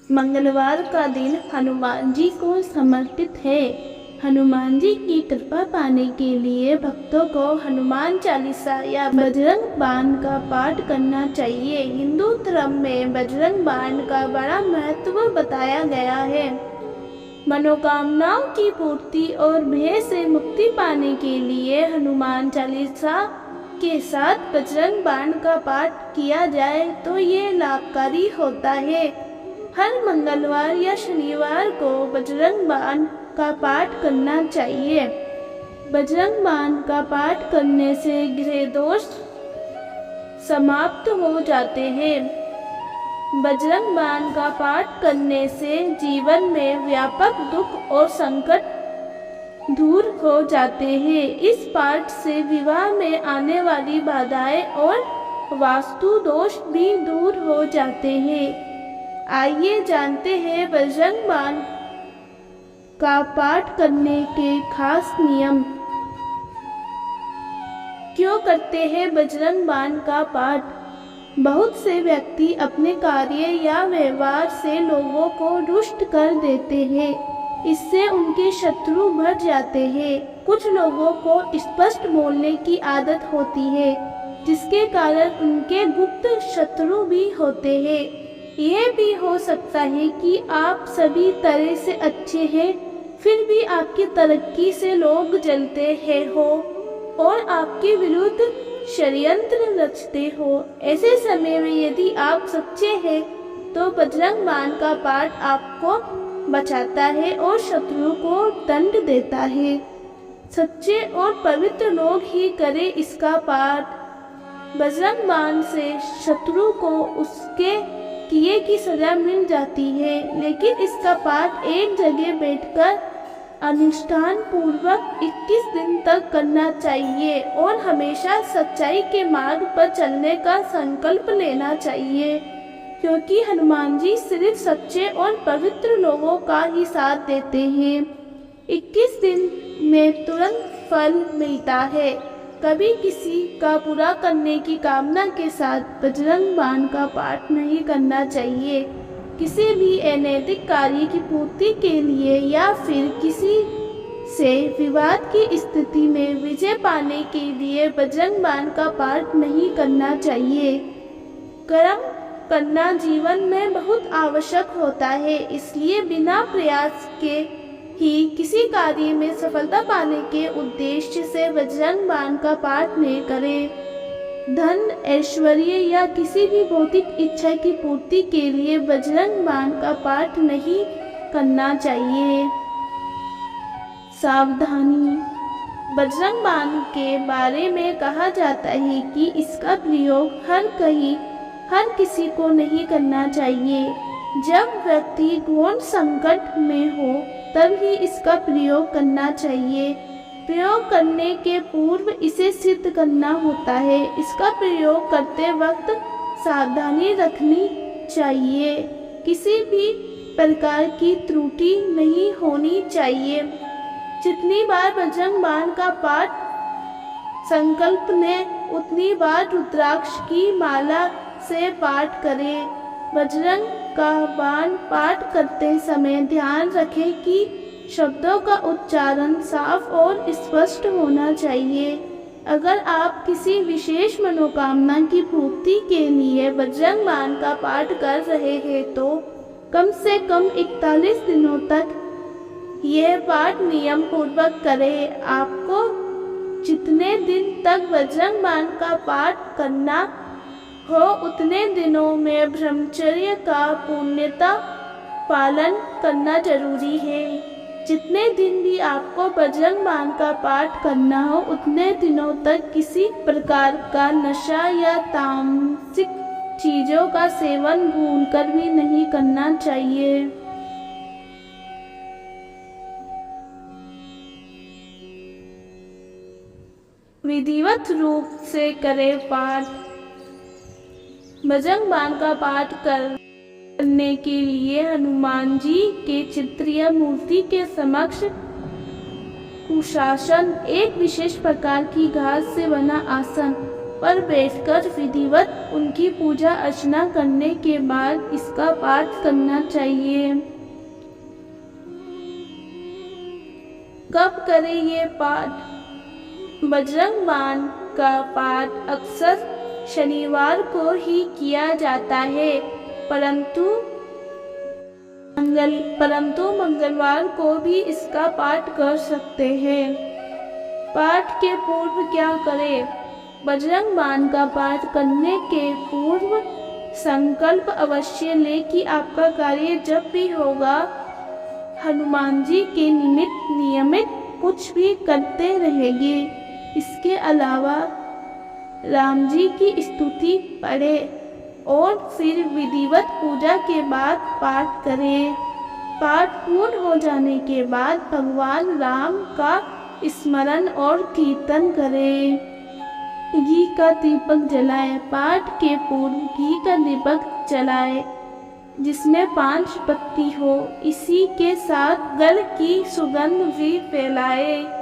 मंगलवार का दिन हनुमान जी को समर्पित है। हनुमान जी की कृपा पाने के लिए भक्तों को हनुमान चालीसा या बजरंग बाण का पाठ करना चाहिए। हिंदू धर्म में बजरंग बाण का बड़ा महत्व बताया गया है। मनोकामनाओं की पूर्ति और भय से मुक्ति पाने के लिए हनुमान चालीसा के साथ बजरंग बाण का पाठ किया जाए तो ये लाभकारी होता है। हर मंगलवार या शनिवार को बजरंग बाण का पाठ करना चाहिए। बजरंग बाण का पाठ करने से ग्रह दोष समाप्त हो जाते हैं। बजरंग बाण का पाठ करने से जीवन में व्यापक दुख और संकट दूर हो जाते हैं। इस पाठ से विवाह में आने वाली बाधाएं और वास्तु दोष भी दूर हो जाते हैं। आइए जानते हैं बजरंग बाण का पाठ करने के खास नियम। क्यों करते हैं बजरंग बाण का पाठ? बहुत से व्यक्ति अपने कार्य या व्यवहार से लोगों को रुष्ट कर देते हैं। इससे उनके शत्रु बढ़ जाते हैं। कुछ लोगों को स्पष्ट बोलने की आदत होती है, जिसके कारण उनके गुप्त शत्रु भी होते हैं। यह भी हो सकता है कि आप सभी तरह से अच्छे हैं, फिर भी आपकी तरक्की से लोग जलते हैं और आपके विरुद्ध षड्यंत्र रचते हो। ऐसे समय में यदि आप सच्चे हैं तो बजरंग बाण का पाठ आपको बचाता है और शत्रु को दंड देता है। सच्चे और पवित्र लोग ही करें इसका पाठ। बजरंग बाण से शत्रु को उसके किए की सजा मिल जाती है, लेकिन इसका पाठ एक जगह बैठकर अनुष्ठान पूर्वक 21 दिन तक करना चाहिए और हमेशा सच्चाई के मार्ग पर चलने का संकल्प लेना चाहिए, क्योंकि हनुमान जी सिर्फ सच्चे और पवित्र लोगों का ही साथ देते हैं। 21 दिन में तुरंत फल मिलता है। कभी किसी का बुरा करने की कामना के साथ बजरंग बाण का पाठ नहीं करना चाहिए। किसी भी अनैतिक कार्य की पूर्ति के लिए या फिर किसी से विवाद की स्थिति में विजय पाने के लिए बजरंग बाण का पाठ नहीं करना चाहिए। कर्म करना जीवन में बहुत आवश्यक होता है, इसलिए बिना प्रयास के ही किसी कार्य में सफलता पाने के उद्देश्य से बजरंग बाण का पाठ नहीं करें। धन, ऐश्वर्य या किसी भी भौतिक इच्छा की पूर्ति के लिए बजरंग बाण का पाठ नहीं करना चाहिए। सावधानी। बजरंग बाण के बारे में कहा जाता है कि इसका प्रयोग हर किसी को नहीं करना चाहिए। जब व्यक्ति घोर संकट में हो तब ही इसका प्रयोग करना चाहिए। प्रयोग करने के पूर्व इसे सिद्ध करना होता है। इसका प्रयोग करते वक्त सावधानी रखनी चाहिए। किसी भी प्रकार की त्रुटि नहीं होनी चाहिए। जितनी बार बजरंग बाण का पाठ संकल्प लें, उतनी बार रुद्राक्ष की माला से पाठ करें। बजरंग का बाण पाठ करते समय ध्यान रखें कि शब्दों का उच्चारण साफ और स्पष्ट होना चाहिए। अगर आप किसी विशेष मनोकामना की पूर्ति के लिए बजरंग बाण का पाठ कर रहे हैं तो कम से कम 41 दिनों तक यह पाठ नियम पूर्वक करें। आपको जितने दिन तक बजरंग बाण का पाठ करना हो उतने दिनों में ब्रह्मचर्य का पूर्णतः पालन करना जरूरी है। जितने दिन भी आपको बजरंग बाण का पाठ करना हो उतने दिनों तक किसी प्रकार का नशा या तामसिक चीजों का सेवन भूलकर भी नहीं करना चाहिए। विधिवत रूप से करें पाठ। बजरंग बाण का पाठ करने के लिए हनुमान जी के चित्र या मूर्ति के समक्ष कुशासन, एक विशेष प्रकार की घास से बना आसन पर बैठकर विधिवत उनकी पूजा अर्चना करने के बाद इसका पाठ करना चाहिए। कब करें ये पाठ? बजरंग बाण का पाठ अक्सर शनिवार को ही किया जाता है, परंतु मंगलवार को भी इसका पाठ कर सकते हैं। पाठ के पूर्व क्या करें? बजरंग बाण का पाठ करने के पूर्व संकल्प अवश्य लें कि आपका कार्य जब भी होगा हनुमान जी के नियमित कुछ भी करते रहेंगे। इसके अलावा राम जी की स्तुति पढ़ें और फिर विधिवत पूजा के बाद पाठ करें। पाठ पूर्ण हो जाने के बाद भगवान राम का स्मरण और कीर्तन करें। घी का दीपक जलाएं। पाठ के पूर्व घी का दीपक जलाएं जिसमें 5 पत्ती हो। इसी के साथ गल की सुगंध भी फैलाएं।